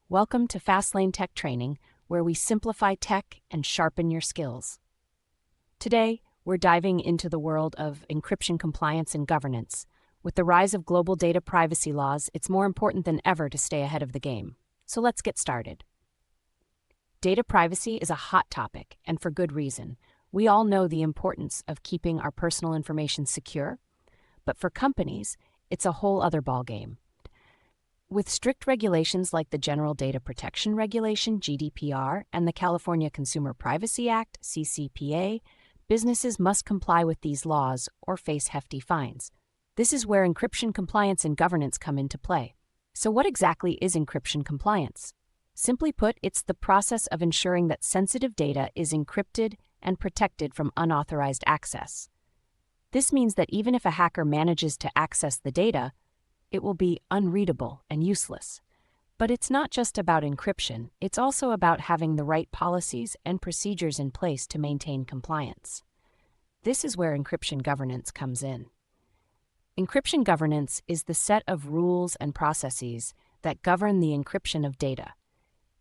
Welcome to Fastlane Tech Training, where we simplify tech and sharpen your skills. Today, we're diving into the world of encryption compliance and governance. With the rise of global data privacy laws, it's more important than ever to stay ahead of the game. So let's get started. Data privacy is a hot topic, and for good reason. We all know the importance of keeping our personal information secure, but for companies, it's a whole other ballgame. With strict regulations like the General Data Protection Regulation, GDPR, and the California Consumer Privacy Act, CCPA, businesses must comply with these laws or face hefty fines. This is where encryption compliance and governance come into play. So what exactly is encryption compliance? Simply put, it's the process of ensuring that sensitive data is encrypted and protected from unauthorized access. This means that even if a hacker manages to access the data, it will be unreadable and useless. But it's not just about encryption, it's also about having the right policies and procedures in place to maintain compliance. This is where encryption governance comes in. Encryption governance is the set of rules and processes that govern the encryption of data.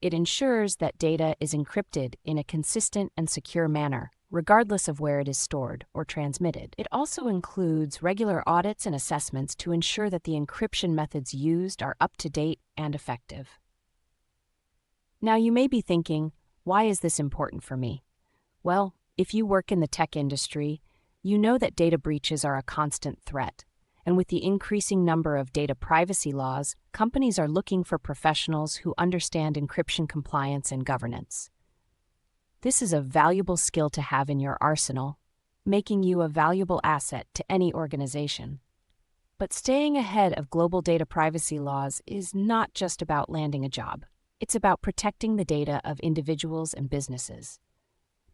It ensures that data is encrypted in a consistent and secure manner, regardless of where it is stored or transmitted. It also includes regular audits and assessments to ensure that the encryption methods used are up to date and effective. Now, you may be thinking, why is this important for me? Well, if you work in the tech industry, you know that data breaches are a constant threat. And with the increasing number of data privacy laws, companies are looking for professionals who understand encryption compliance and governance. This is a valuable skill to have in your arsenal, making you a valuable asset to any organization. But staying ahead of global data privacy laws is not just about landing a job. It's about protecting the data of individuals and businesses.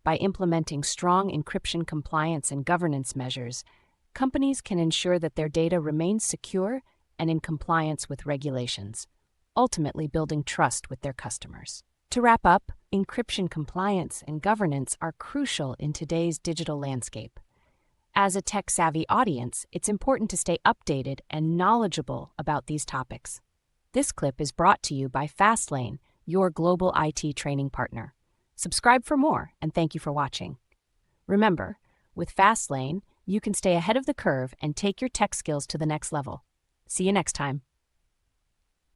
By implementing strong encryption compliance and governance measures, companies can ensure that their data remains secure and in compliance with regulations, ultimately building trust with their customers. To wrap up, encryption compliance and governance are crucial in today's digital landscape. As a tech-savvy audience, it's important to stay updated and knowledgeable about these topics. This clip is brought to you by Fastlane, your global IT training partner. Subscribe for more, and thank you for watching. Remember, with Fastlane, you can stay ahead of the curve and take your tech skills to the next level. See you next time.